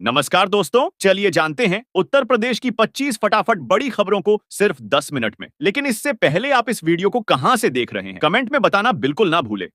नमस्कार दोस्तों, चलिए जानते हैं उत्तर प्रदेश की 25 फटाफट बड़ी खबरों को सिर्फ 10 मिनट में। लेकिन इससे पहले आप इस वीडियो को कहां से देख रहे हैं, कमेंट में बताना बिल्कुल ना भूलें।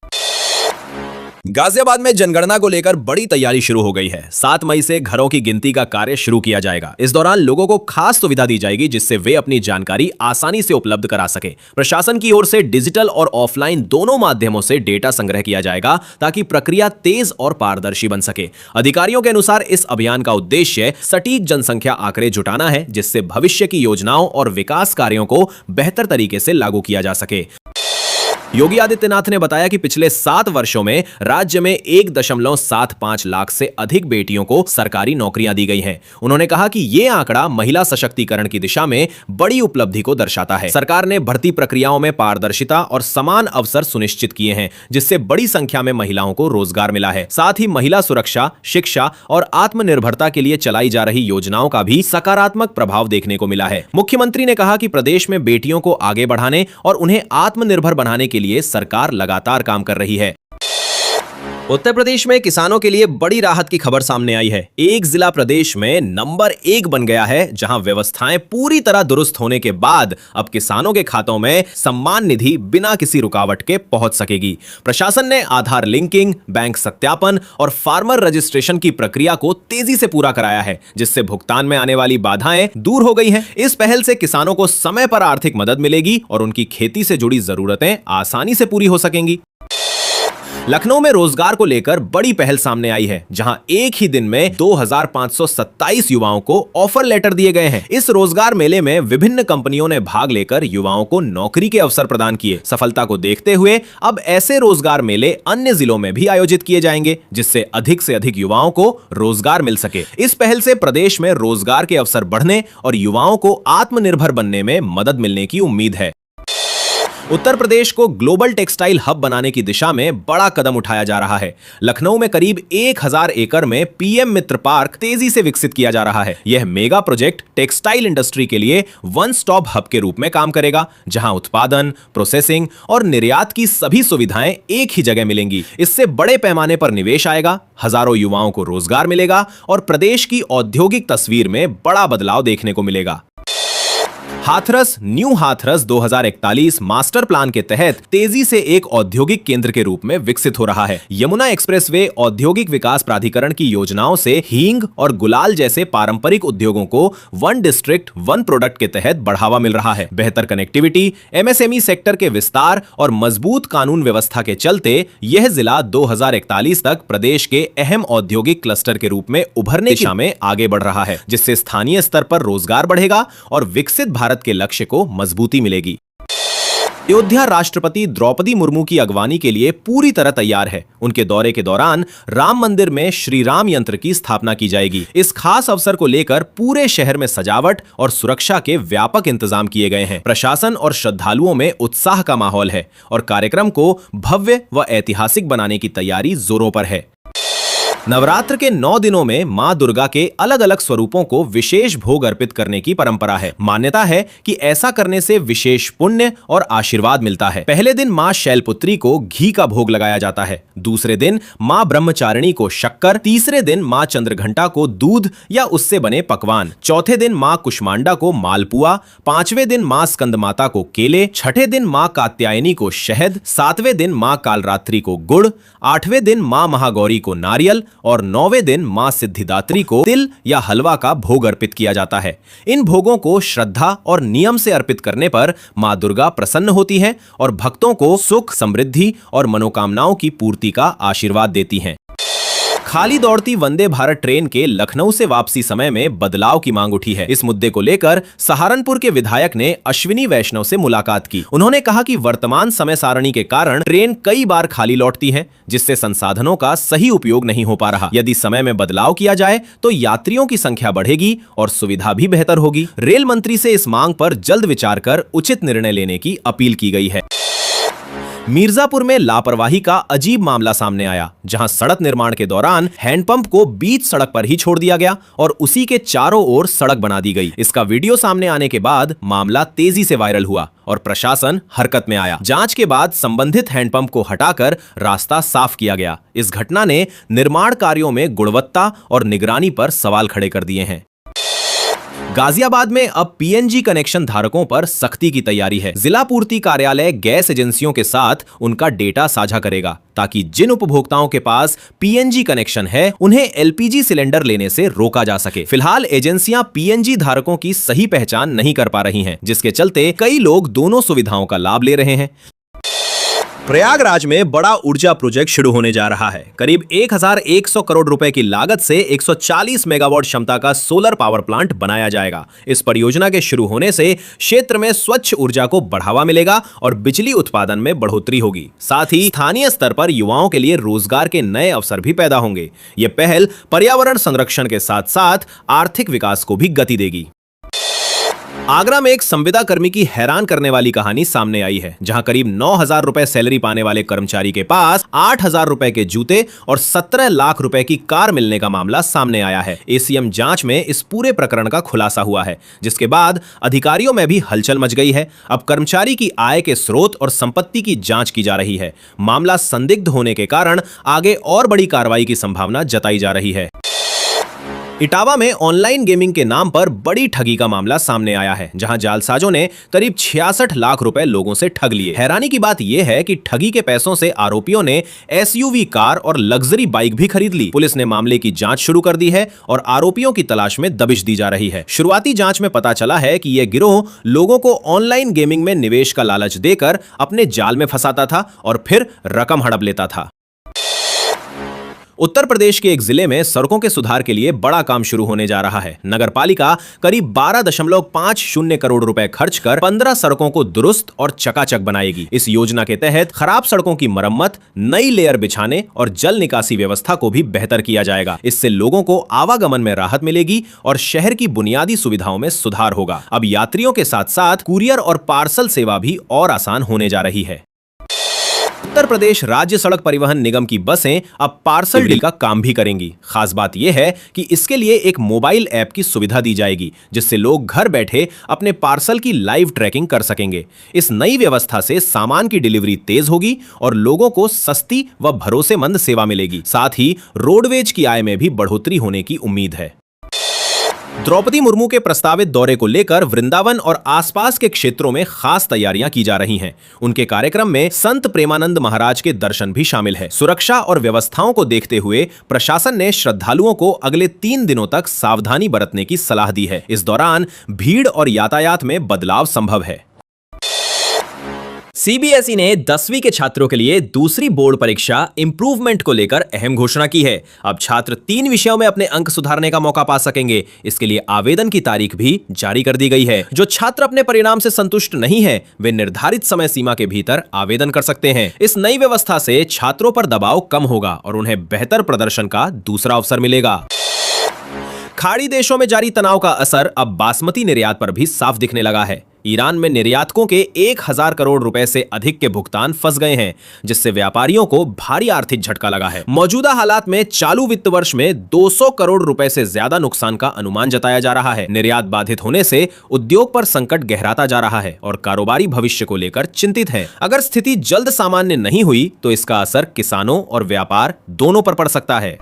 गाजियाबाद में जनगणना को लेकर बड़ी तैयारी शुरू हो गई है। 7 मई से घरों की गिनती का कार्य शुरू किया जाएगा। इस दौरान लोगों को खास सुविधा दी जाएगी जिससे वे अपनी जानकारी आसानी से उपलब्ध करा सके। प्रशासन की ओर से डिजिटल और ऑफलाइन दोनों माध्यमों से डेटा संग्रह किया जाएगा ताकि प्रक्रिया तेज और पारदर्शी बन सके। अधिकारियों के अनुसार इस अभियान का उद्देश्य सटीक जनसंख्या आंकड़े जुटाना है जिससे भविष्य की योजनाओं और विकास कार्यों को बेहतर तरीके से लागू किया जा सके। योगी आदित्यनाथ ने बताया कि पिछले 7 वर्षों में राज्य में 1.75 लाख से अधिक बेटियों को सरकारी नौकरियां दी गई हैं। उन्होंने कहा कि यह आंकड़ा महिला सशक्तिकरण की दिशा में बड़ी उपलब्धि को दर्शाता है। सरकार ने भर्ती प्रक्रियाओं में पारदर्शिता और समान अवसर सुनिश्चित किए हैं जिससे बड़ी संख्या में महिलाओं को रोजगार मिला है। साथ ही महिला सुरक्षा, शिक्षा और आत्मनिर्भरता के लिए चलाई जा रही योजनाओं का भी सकारात्मक प्रभाव देखने को मिला है। मुख्यमंत्री ने कहा कि प्रदेश में बेटियों को आगे बढ़ाने और उन्हें आत्मनिर्भर बनाने के लिए सरकार लगातार काम कर रही है। उत्तर प्रदेश में किसानों के लिए बड़ी राहत की खबर सामने आई है। एक जिला प्रदेश में नंबर 1 बन गया है जहां व्यवस्थाएं पूरी तरह दुरुस्त होने के बाद अब किसानों के खातों में सम्मान निधि बिना किसी रुकावट के पहुंच सकेगी। प्रशासन ने आधार लिंकिंग, बैंक सत्यापन और फार्मर रजिस्ट्रेशन की प्रक्रिया को तेजी से पूरा कराया है जिससे भुगतान में आने वाली बाधाएं दूर हो गई हैं। इस पहल से किसानों को समय पर आर्थिक मदद मिलेगी और उनकी खेती से जुड़ी जरूरतें आसानी से पूरी हो सकेंगी। लखनऊ में रोजगार को लेकर बड़ी पहल सामने आई है जहां एक ही दिन में 2527 युवाओं को ऑफर लेटर दिए गए हैं। इस रोजगार मेले में विभिन्न कंपनियों ने भाग लेकर युवाओं को नौकरी के अवसर प्रदान किए। सफलता को देखते हुए अब ऐसे रोजगार मेले अन्य जिलों में भी आयोजित किए जाएंगे जिससे अधिक से अधिक युवाओं को रोजगार मिल सके। इस पहल से प्रदेश में रोजगार के अवसर बढ़ने और युवाओं को आत्मनिर्भर बनने में मदद मिलने की उम्मीद है। उत्तर प्रदेश को ग्लोबल टेक्सटाइल हब बनाने की दिशा में बड़ा कदम उठाया जा रहा है। लखनऊ में करीब 1000 एकड़ में पीएम मित्र पार्क तेजी से विकसित किया जा रहा है। यह मेगा प्रोजेक्ट टेक्सटाइल इंडस्ट्री के लिए वन स्टॉप हब के रूप में काम करेगा जहां उत्पादन, प्रोसेसिंग और निर्यात की सभी सुविधाएं एक ही जगह मिलेंगी। इससे बड़े पैमाने पर निवेश आएगा, हजारों युवाओं को रोजगार मिलेगा और प्रदेश की औद्योगिक तस्वीर में बड़ा बदलाव देखने को मिलेगा। Hathras new Hathras 2041 master plan के तहत तेजी से एक औद्योगिक केंद्र के रूप में विकसित हो रहा है। यमुना एक्सप्रेसवे औद्योगिक विकास प्राधिकरण की योजनाओं से हींग और गुलाल जैसे पारंपरिक उद्योगों को वन डिस्ट्रिक्ट वन प्रोडक्ट के तहत बढ़ावा मिल रहा है। बेहतर कनेक्टिविटी, एमएसएमई सेक्टर के विस्तार और मजबूत कानून व्यवस्था के चलते यह जिला 2041 तक प्रदेश के अहम औद्योगिक क्लस्टर के रूप में उभरने की दिशा में आगे बढ़ रहा है जिससे स्थानीय स्तर पर रोजगार बढ़ेगा और विकसित भारत के लक्ष्य को मजबूती मिलेगी। अयोध्या राष्ट्रपति द्रौपदी मुर्मू की अगवानी के लिए पूरी तरह तैयार है। उनके दौरे के दौरान राम मंदिर में श्री राम यंत्र की स्थापना की जाएगी। इस खास अवसर को लेकर पूरे शहर में सजावट और सुरक्षा के व्यापक इंतजाम किए गए हैं। प्रशासन और श्रद्धालुओं में उत्साह का माहौल है और कार्यक्रम को भव्य व ऐतिहासिक बनाने की तैयारी जोरों पर है। नवरात्र के 9 दिनों में मां दुर्गा के अलग अलग स्वरूपों को विशेष भोग अर्पित करने की परंपरा है। मान्यता है कि ऐसा करने से विशेष पुण्य और आशीर्वाद मिलता है। पहले दिन मां शैलपुत्री को घी का भोग लगाया जाता है, दूसरे दिन मां ब्रह्मचारिणी को शक्कर, तीसरे दिन मां चंद्रघंटा को दूध या उससे बने पकवान, चौथे दिन मां कुष्मांडा को मालपुआ, पांचवें दिन मां स्कंदमाता को केले, छठे दिन मां कात्यायनी को शहद, सातवें दिन मां कालरात्रि को गुड़, आठवें दिन मां महागौरी को नारियल और 9वें दिन मां सिद्धिदात्री को तिल या हलवा का भोग अर्पित किया जाता है। इन भोगों को श्रद्धा और नियम से अर्पित करने पर मां दुर्गा प्रसन्न होती हैं और भक्तों को सुख, समृद्धि और मनोकामनाओं की पूर्ति का आशीर्वाद देती हैं। खाली दौड़ती वंदे भारत ट्रेन के लखनऊ से वापसी समय में बदलाव की मांग उठी है। इस मुद्दे को लेकर सहारनपुर के विधायक ने अश्विनी वैष्णव से मुलाकात की। उन्होंने कहा कि वर्तमान समय सारणी के कारण ट्रेन कई बार खाली लौटती है जिससे संसाधनों का सही उपयोग नहीं हो पा रहा। यदि समय में बदलाव किया जाए तो यात्रियों की संख्या बढ़ेगी और सुविधा भी बेहतर होगी। रेल मंत्री से इस मांग पर जल्द विचार कर उचित निर्णय लेने की अपील की गई है। मिर्जापुर में लापरवाही का अजीब मामला सामने आया, जहां सड़क निर्माण के दौरान हैंडपंप को बीच सड़क पर ही छोड़ दिया गया और उसी के चारों ओर सड़क बना दी गई। इसका वीडियो सामने आने के बाद मामला तेजी से वायरल हुआ और प्रशासन हरकत में आया। जांच के बाद संबंधित हैंडपंप को हटाकर रास्ता साफ किया गया। इस घटना ने निर्माण कार्यों में गुणवत्ता और निगरानी पर सवाल खड़े कर दिए हैं। गाजियाबाद में अब पीएनजी कनेक्शन धारकों पर सख्ती की तैयारी है। जिला पूर्ति कार्यालय गैस एजेंसियों के साथ उनका डेटा साझा करेगा ताकि जिन उपभोक्ताओं के पास पीएनजी कनेक्शन है उन्हें एलपीजी सिलेंडर लेने से रोका जा सके। फिलहाल एजेंसियां पीएनजी धारकों की सही पहचान नहीं कर पा रही हैं, जिसके चलते कई लोग दोनों सुविधाओं का लाभ ले रहे हैं। प्रयागराज में बड़ा ऊर्जा प्रोजेक्ट शुरू होने जा रहा है। करीब 1100 करोड़ रुपए की लागत से 140 मेगावाट क्षमता का सोलर पावर प्लांट बनाया जाएगा। इस परियोजना के शुरू होने से क्षेत्र में स्वच्छ ऊर्जा को बढ़ावा मिलेगा और बिजली उत्पादन में बढ़ोतरी होगी। साथ ही स्थानीय स्तर पर युवाओं के लिए रोजगार के नए अवसर भी पैदा होंगे। ये पहल पर्यावरण संरक्षण के साथ साथ आर्थिक विकास को भी गति देगी। आगरा में एक संविदा कर्मी की हैरान करने वाली कहानी सामने आई है, जहां करीब 9,000 रुपए सैलरी पाने वाले कर्मचारी के पास 8,000 रुपए के जूते और 17 लाख रुपए की कार मिलने का मामला सामने आया है। एसीएम जांच में इस पूरे प्रकरण का खुलासा हुआ है, जिसके बाद अधिकारियों में भी हलचल मच गई है। अब कर्मचारी की आय के स्रोत और संपत्ति की जांच की जा रही है। मामला संदिग्ध होने के कारण आगे और बड़ी कार्रवाई की संभावना जताई जा रही है। इटावा में ऑनलाइन गेमिंग के नाम पर बड़ी ठगी का मामला सामने आया है, जहां जालसाजों ने करीब 66 लाख रुपए लोगों से ठग लिए। हैरानी की बात यह है कि ठगी के पैसों से आरोपियों ने एसयूवी कार और लग्जरी बाइक भी खरीद ली। पुलिस ने मामले की जांच शुरू कर दी है और आरोपियों की तलाश में दबिश दी जा रही है। शुरुआती जांच में पता चला है कि यह गिरोह लोगों को ऑनलाइन गेमिंग में निवेश का लालच देकर अपने जाल में फंसाता था और फिर रकम हड़प लेता था। उत्तर प्रदेश के एक जिले में सड़कों के सुधार के लिए बड़ा काम शुरू होने जा रहा है। नगरपालिका करीब 12.50 करोड़ रुपए खर्च कर 15 सड़कों को दुरुस्त और चकाचक बनाएगी। इस योजना के तहत खराब सड़कों की मरम्मत, नई लेयर बिछाने और जल निकासी व्यवस्था को भी बेहतर किया जाएगा। इससे लोगों को आवागमन में राहत मिलेगी और शहर की बुनियादी सुविधाओं में सुधार होगा। अब यात्रियों के साथ साथ कुरियर और पार्सल सेवा भी और आसान होने जा रही है। उत्तर प्रदेश राज्य सड़क परिवहन निगम की बसें अब पार्सल डील का काम भी करेंगी। खास बात यह है कि इसके लिए एक मोबाइल ऐप की सुविधा दी जाएगी, जिससे लोग घर बैठे अपने पार्सल की लाइव ट्रैकिंग कर सकेंगे। इस नई व्यवस्था से सामान की डिलीवरी तेज होगी और लोगों को सस्ती व भरोसेमंद सेवा मिलेगी। साथ ही रोडवेज की आय में भी बढ़ोतरी होने की उम्मीद है। द्रौपदी मुर्मू के प्रस्तावित दौरे को लेकर वृंदावन और आसपास के क्षेत्रों में खास तैयारियां की जा रही हैं। उनके कार्यक्रम में संत प्रेमानंद महाराज के दर्शन भी शामिल है। सुरक्षा और व्यवस्थाओं को देखते हुए प्रशासन ने श्रद्धालुओं को अगले 3 दिनों तक सावधानी बरतने की सलाह दी है। इस दौरान भीड़ और यातायात में बदलाव संभव है। सीबीएसई ने 10वीं के छात्रों के लिए दूसरी बोर्ड परीक्षा इंप्रूवमेंट को लेकर अहम घोषणा की है। अब छात्र 3 विषयों में अपने अंक सुधारने का मौका पा सकेंगे। इसके लिए आवेदन की तारीख भी जारी कर दी गई है। जो छात्र अपने परिणाम से संतुष्ट नहीं है, वे निर्धारित समय सीमा के भीतर आवेदन कर सकते हैं। इस नई व्यवस्था से छात्रों पर दबाव कम होगा और उन्हें बेहतर प्रदर्शन का दूसरा अवसर मिलेगा। खाड़ी देशों में जारी तनाव का असर अब बासमती निर्यात पर भी साफ दिखने लगा है। ईरान में निर्यातकों के 1000 करोड़ रुपए से अधिक के भुगतान फंस गए हैं, जिससे व्यापारियों को भारी आर्थिक झटका लगा है। मौजूदा हालात में चालू वित्त वर्ष में 200 करोड़ रुपए से ज्यादा नुकसान का अनुमान जताया जा रहा है। निर्यात बाधित होने से उद्योग पर संकट गहराता जा रहा है और कारोबारी भविष्य को लेकर चिंतित है। अगर स्थिति जल्द सामान्य नहीं हुई तो इसका असर किसानों और व्यापार दोनों पर पड़ सकता है।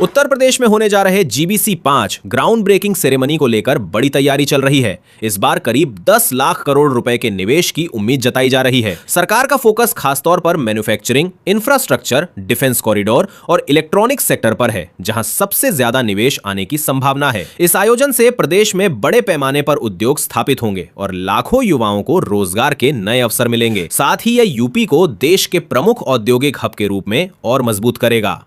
उत्तर प्रदेश में होने जा रहे जीबीसी 5 ग्राउंड ब्रेकिंग सेरेमनी को लेकर बड़ी तैयारी चल रही है। इस बार करीब 10 लाख करोड़ रुपए के निवेश की उम्मीद जताई जा रही है। सरकार का फोकस खासतौर पर मैन्युफैक्चरिंग, इंफ्रास्ट्रक्चर, डिफेंस कॉरिडोर और इलेक्ट्रॉनिक्स सेक्टर पर है, जहां सबसे ज्यादा निवेश आने की संभावना है। इस आयोजन से प्रदेश में बड़े पैमाने पर उद्योग स्थापित होंगे और लाखों युवाओं को रोजगार के नए अवसर मिलेंगे। साथ ही यह यूपी को देश के प्रमुख औद्योगिक हब के रूप में और मजबूत करेगा।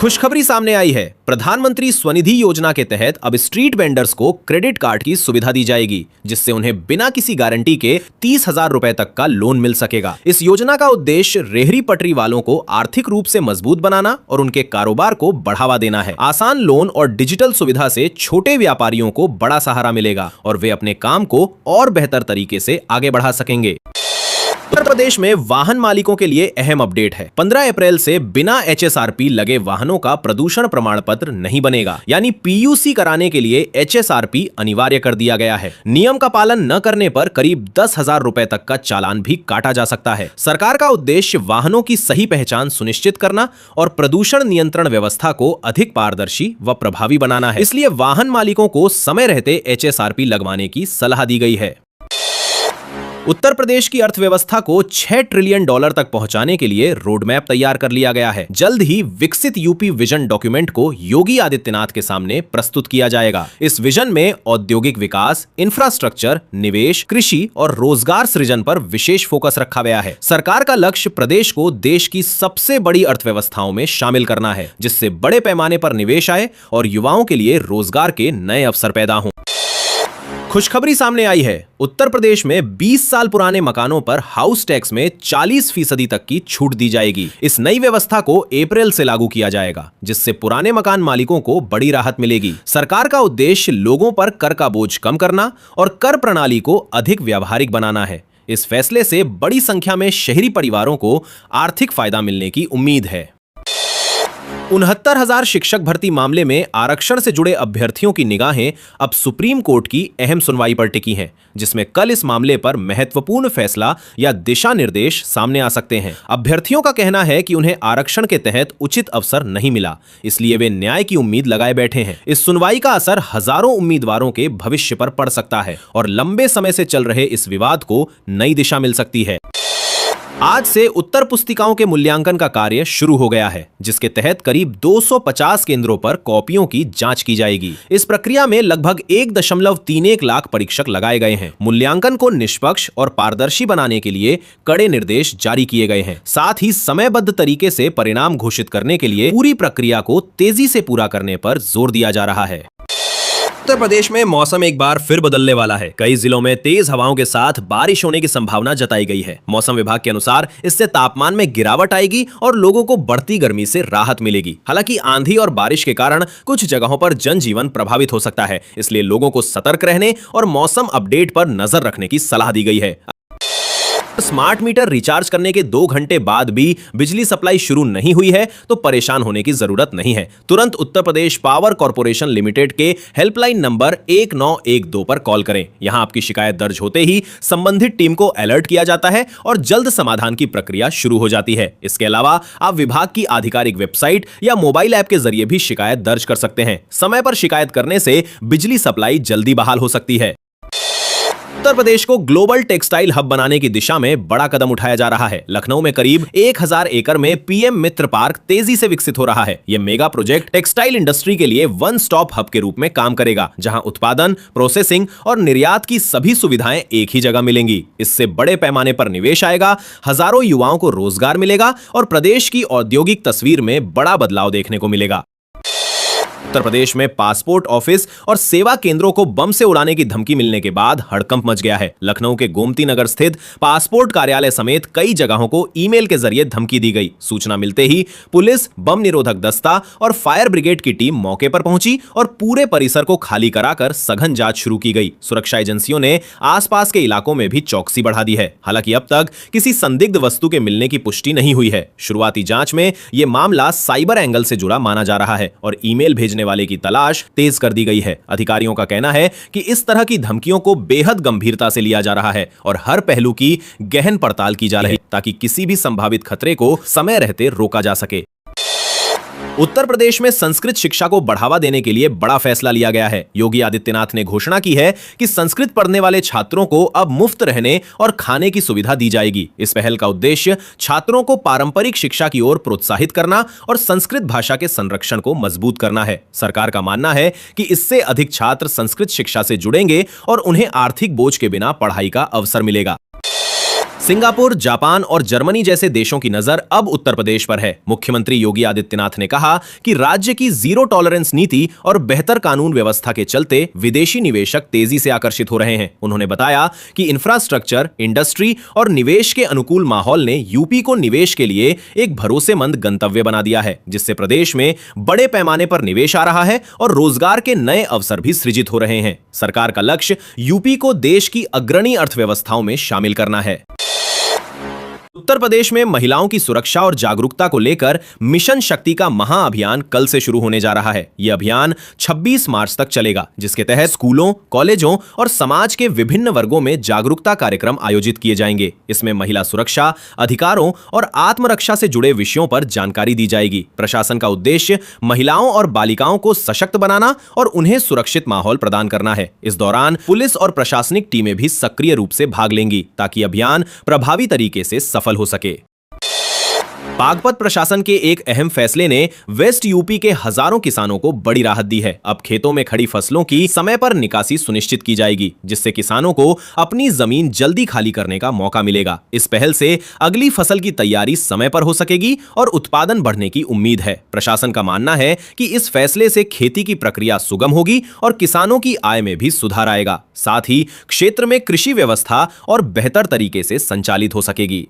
खुशखबरी सामने आई है। प्रधानमंत्री स्वनिधि योजना के तहत अब स्ट्रीट वेंडर्स को क्रेडिट कार्ड की सुविधा दी जाएगी, जिससे उन्हें बिना किसी गारंटी के 30,000 रुपए तक का लोन मिल सकेगा। इस योजना का उद्देश्य रेहड़ी पटरी वालों को आर्थिक रूप से मजबूत बनाना और उनके कारोबार को बढ़ावा देना है। आसान लोन और डिजिटल सुविधा से छोटे व्यापारियों को बड़ा सहारा मिलेगा और वे अपने काम को और बेहतर तरीके से आगे बढ़ा सकेंगे। उत्तर प्रदेश में वाहन मालिकों के लिए अहम अपडेट है। 15 अप्रैल से बिना HSRP लगे वाहनों का प्रदूषण प्रमाण पत्र नहीं बनेगा, यानी PUC कराने के लिए HSRP अनिवार्य कर दिया गया है। नियम का पालन न करने पर करीब 10,000 रुपए तक का चालान भी काटा जा सकता है। सरकार का उद्देश्य वाहनों की सही पहचान सुनिश्चित करना और प्रदूषण नियंत्रण व्यवस्था को अधिक पारदर्शी व प्रभावी बनाना है। इसलिए वाहन मालिकों को समय रहते HSRP लगवाने की सलाह दी गई है। उत्तर प्रदेश की अर्थव्यवस्था को 6 ट्रिलियन डॉलर तक पहुंचाने के लिए रोड मैप तैयार कर लिया गया है। जल्द ही विकसित यूपी विजन डॉक्यूमेंट को योगी आदित्यनाथ के सामने प्रस्तुत किया जाएगा। इस विजन में औद्योगिक विकास, इंफ्रास्ट्रक्चर, निवेश, कृषि और रोजगार सृजन पर विशेष फोकस रखा गया है। सरकार का लक्ष्य प्रदेश को देश की सबसे बड़ी अर्थव्यवस्थाओं में शामिल करना है, जिससे बड़े पैमाने पर निवेश आए और युवाओं के लिए रोजगार के नए अवसर पैदा हों। खुशखबरी सामने आई है। उत्तर प्रदेश में 20 साल पुराने मकानों पर हाउस टैक्स में 40% तक की छूट दी जाएगी। इस नई व्यवस्था को अप्रैल से लागू किया जाएगा, जिससे पुराने मकान मालिकों को बड़ी राहत मिलेगी। सरकार का उद्देश्य लोगों पर कर का बोझ कम करना और कर प्रणाली को अधिक व्यावहारिक बनाना है। इस फैसले से बड़ी संख्या में शहरी परिवारों को आर्थिक फायदा मिलने की उम्मीद है। 69,000 शिक्षक भर्ती मामले में आरक्षण से जुड़े अभ्यर्थियों की निगाहें अब सुप्रीम कोर्ट की अहम सुनवाई पर टिकी हैं, जिसमें कल इस मामले पर महत्वपूर्ण फैसला या दिशा निर्देश सामने आ सकते हैं। अभ्यर्थियों का कहना है कि उन्हें आरक्षण के तहत उचित अवसर नहीं मिला, इसलिए वे न्याय की उम्मीद लगाए बैठे हैं। इस सुनवाई का असर हजारों उम्मीदवारों के भविष्य पर पड़ सकता है और लंबे समय से चल रहे इस विवाद को नई दिशा मिल सकती है। आज से उत्तर पुस्तिकाओं के मूल्यांकन का कार्य शुरू हो गया है, जिसके तहत करीब 250 केंद्रों पर कॉपियों की जांच की जाएगी। इस प्रक्रिया में लगभग 1.31 लाख परीक्षक लगाए गए हैं। मूल्यांकन को निष्पक्ष और पारदर्शी बनाने के लिए कड़े निर्देश जारी किए गए हैं। साथ ही समयबद्ध तरीके से परिणाम घोषित करने के लिए पूरी प्रक्रिया को तेजी से पूरा करने पर जोर दिया जा रहा है। उत्तर प्रदेश में मौसम एक बार फिर बदलने वाला है। कई जिलों में तेज हवाओं के साथ बारिश होने की संभावना जताई गई है। मौसम विभाग के अनुसार इससे तापमान में गिरावट आएगी और लोगों को बढ़ती गर्मी से राहत मिलेगी। हालांकि आंधी और बारिश के कारण कुछ जगहों पर जनजीवन प्रभावित हो सकता है, इसलिए लोगों को सतर्क रहने और मौसम अपडेट पर नजर रखने की सलाह दी गई है। स्मार्ट मीटर रिचार्ज करने के 2 घंटे बाद भी बिजली सप्लाई शुरू नहीं हुई है तो परेशान होने की जरूरत नहीं है। तुरंत Uttar Pradesh power corporation limited के हेल्पलाइन नंबर 1912 पर कॉल करें। यहां आपकी शिकायत दर्ज होते ही संबंधित टीम को अलर्ट किया जाता है और जल्द समाधान की प्रक्रिया शुरू हो जाती है। इसके अलावा आप विभाग की आधिकारिक वेबसाइट या मोबाइल ऐप के जरिए भी शिकायत दर्ज कर सकते हैं। समय पर शिकायत करने से बिजली सप्लाई जल्दी बहाल हो सकती है। उत्तर प्रदेश को ग्लोबल टेक्सटाइल हब बनाने की दिशा में बड़ा कदम उठाया जा रहा है। लखनऊ में करीब 1000 एकड़ में पीएम मित्र पार्क तेजी से विकसित हो रहा है। यह मेगा प्रोजेक्ट टेक्सटाइल इंडस्ट्री के लिए वन स्टॉप हब के रूप में काम करेगा, जहां उत्पादन, प्रोसेसिंग और निर्यात की सभी सुविधाएं एक ही जगह मिलेंगी। इससे बड़े पैमाने पर निवेश आएगा, हजारों युवाओं को रोजगार मिलेगा और प्रदेश की औद्योगिक तस्वीर में बड़ा बदलाव देखने को मिलेगा। उत्तर प्रदेश में पासपोर्ट ऑफिस और सेवा केंद्रों को बम से उड़ाने की धमकी मिलने के बाद हड़कंप मच गया है। लखनऊ के गोमती नगर स्थित पासपोर्ट कार्यालय समेत कई जगहों को ईमेल के जरिए धमकी दी गई। सूचना मिलते ही पुलिस, बम निरोधक दस्ता और फायर ब्रिगेड की टीम मौके पर पहुंची और पूरे परिसर को खाली कराकर सघन जांच शुरू की गई। सुरक्षा एजेंसियों ने आसपास के इलाकों में भी चौकसी बढ़ा दी है। हालांकि अब तक किसी संदिग्ध वस्तु के मिलने की पुष्टि नहीं हुई है। शुरुआती जांच में यह मामला साइबर एंगल से जुड़ा माना जा रहा है और ईमेल भेजने वाले की तलाश तेज कर दी गई है। अधिकारियों का कहना है कि इस तरह की धमकियों को बेहद गंभीरता से लिया जा रहा है और हर पहलू की गहन पड़ताल की जा रही है, ताकि किसी भी संभावित खतरे को समय रहते रोका जा सके। उत्तर प्रदेश में संस्कृत शिक्षा को बढ़ावा देने के लिए बड़ा फैसला लिया गया है। योगी आदित्यनाथ ने घोषणा की है कि संस्कृत पढ़ने वाले छात्रों को अब मुफ्त रहने और खाने की सुविधा दी जाएगी। इस पहल का उद्देश्य छात्रों को पारंपरिक शिक्षा की ओर प्रोत्साहित करना और संस्कृत भाषा के संरक्षण को मजबूत करना है। सरकार का मानना है कि इससे अधिक छात्र संस्कृत शिक्षा से जुड़ेंगे और उन्हें आर्थिक बोझ के बिना पढ़ाई का अवसर मिलेगा। सिंगापुर, जापान और जर्मनी जैसे देशों की नजर अब उत्तर प्रदेश पर है। मुख्यमंत्री योगी आदित्यनाथ ने कहा कि राज्य की जीरो टॉलरेंस नीति और बेहतर कानून व्यवस्था के चलते विदेशी निवेशक तेजी से आकर्षित हो रहे हैं। उन्होंने बताया कि इंफ्रास्ट्रक्चर, इंडस्ट्री और निवेश के अनुकूल माहौल ने यूपी को निवेश के लिए एक भरोसेमंद गंतव्य बना दिया है, जिससे प्रदेश में बड़े पैमाने पर निवेश आ रहा है और रोजगार के नए अवसर भी सृजित हो रहे हैं। सरकार का लक्ष्य यूपी को देश की अग्रणी अर्थव्यवस्थाओं में शामिल करना है। उत्तर प्रदेश में महिलाओं की सुरक्षा और जागरूकता को लेकर मिशन शक्ति का महाअभियान कल से शुरू होने जा रहा है। यह अभियान 26 मार्च तक चलेगा, जिसके तहत स्कूलों, कॉलेजों और समाज के विभिन्न वर्गों में जागरूकता कार्यक्रम आयोजित किए जाएंगे। इसमें महिला सुरक्षा, अधिकारों और आत्मरक्षा से जुड़े विषयों पर जानकारी दी जाएगी। प्रशासन का उद्देश्य महिलाओं और बालिकाओं को सशक्त बनाना और उन्हें सुरक्षित माहौल प्रदान करना है। इस दौरान पुलिस और प्रशासनिक टीमें भी सक्रिय रूप से भाग लेंगी, ताकि अभियान प्रभावी तरीके से सफल हो सके। बागपत प्रशासन के एक अहम फैसले ने वेस्ट यूपी के हजारों किसानों को बड़ी राहत दी है। अब खेतों में खड़ी फसलों की समय पर निकासी सुनिश्चित की जाएगी, जिससे किसानों को अपनी जमीन जल्दी खाली करने का मौका मिलेगा। इस पहल से अगली फसल की तैयारी समय पर हो सकेगी और उत्पादन बढ़ने की उम्मीद है। प्रशासन का मानना है कि इस फैसले से खेती की प्रक्रिया सुगम होगी और किसानों की आय में भी सुधार आएगा। साथ ही क्षेत्र में कृषि व्यवस्था और बेहतर तरीके से संचालित हो सकेगी।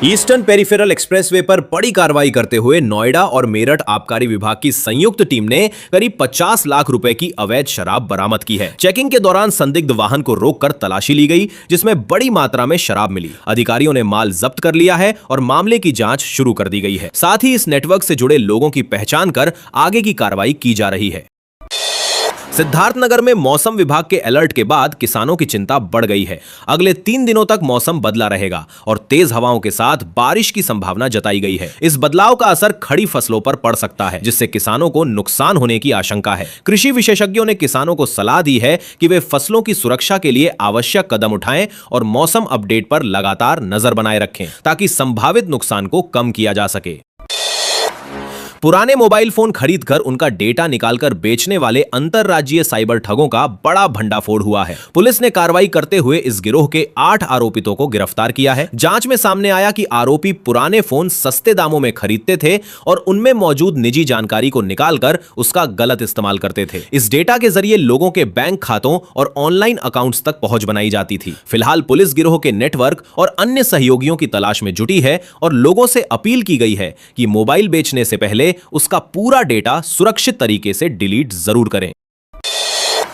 ईस्टर्न पेरिफेरल एक्सप्रेसवे पर बड़ी कार्रवाई करते हुए नोएडा और मेरठ आबकारी विभाग की संयुक्त टीम ने करीब 50 लाख रुपए की अवैध शराब बरामद की है। चेकिंग के दौरान संदिग्ध वाहन को रोककर तलाशी ली गई, जिसमें बड़ी मात्रा में शराब मिली। अधिकारियों ने माल जब्त कर लिया है और मामले की जांच शुरू कर दी गई है। साथ ही इस नेटवर्क से जुड़े लोगों की पहचान कर आगे की कार्रवाई की जा रही है। सिद्धार्थनगर में मौसम विभाग के अलर्ट के बाद किसानों की चिंता बढ़ गई है। अगले 3 दिनों तक मौसम बदला रहेगा और तेज हवाओं के साथ बारिश की संभावना जताई गई है। इस बदलाव का असर खड़ी फसलों पर पड़ सकता है, जिससे किसानों को नुकसान होने की आशंका है। कृषि विशेषज्ञों ने किसानों को सलाह दी है कि वे फसलों की सुरक्षा के लिए आवश्यक कदम उठाएं और मौसम अपडेट पर लगातार नजर बनाए रखें, ताकि संभावित नुकसान को कम किया जा सके। पुराने मोबाइल फोन खरीदकर उनका डेटा निकालकर बेचने वाले अंतरराज्यीय साइबर ठगों का बड़ा भंडाफोड़ हुआ है। पुलिस ने कार्रवाई करते हुए इस गिरोह के 8 आरोपितों को गिरफ्तार किया है। जांच में सामने आया कि आरोपी पुराने फोन सस्ते दामों में खरीदते थे और उनमें मौजूद निजी जानकारी को निकालकर उसका गलत इस्तेमाल करते थे। इस डेटा के जरिए लोगों के बैंक खातों और ऑनलाइन अकाउंट्स तक पहुंच बनाई जाती थी। फिलहाल पुलिस गिरोह के नेटवर्क और अन्य सहयोगियों की तलाश में जुटी है और लोगों से अपील की गई है कि मोबाइल बेचने से पहले उसका पूरा डेटा सुरक्षित तरीके से डिलीट जरूर करें।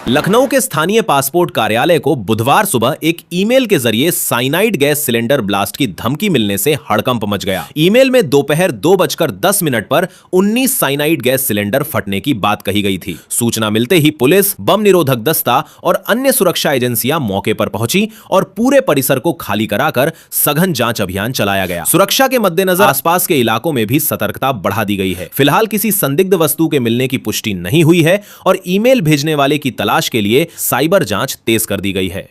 लखनऊ के स्थानीय पासपोर्ट कार्यालय को बुधवार सुबह एक ईमेल के जरिए साइनाइड गैस सिलेंडर ब्लास्ट की धमकी मिलने से हड़कंप मच गया। ईमेल में दोपहर 2:10 पर 19 साइनाइड गैस सिलेंडर फटने की बात कही गई थी। सूचना मिलते ही पुलिस, बम निरोधक दस्ता और अन्य सुरक्षा एजेंसियां मौके पर पहुंची और पूरे परिसर को खाली कराकर सघन जांच अभियान चलाया गया। सुरक्षा के मद्देनजर आसपास के इलाकों में भी सतर्कता बढ़ा दी गई है। फिलहाल किसी संदिग्ध वस्तु के मिलने की पुष्टि नहीं हुई है और ईमेल भेजने वाले की तलाश के लिए साइबर जांच तेज कर दी गई है।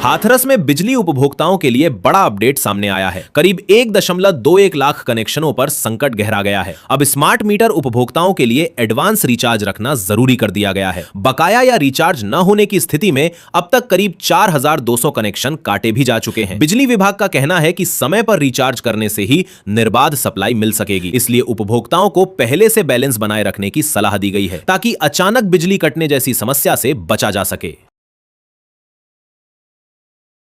हाथरस में बिजली उपभोक्ताओं के लिए बड़ा अपडेट सामने आया है। करीब 1.21 लाख कनेक्शनों पर संकट गहरा गया है। अब स्मार्ट मीटर उपभोक्ताओं के लिए एडवांस रिचार्ज रखना जरूरी कर दिया गया है। बकाया या रिचार्ज न होने की स्थिति में अब तक करीब 4200 कनेक्शन काटे भी जा चुके हैं। बिजली विभाग का कहना है कि समय पर रिचार्ज करने से ही निर्बाध सप्लाई मिल सकेगी। इसलिए उपभोक्ताओं को पहले से बैलेंस बनाए रखने की सलाह दी गई है, ताकि अचानक बिजली कटने जैसी समस्या से बचा जा सके।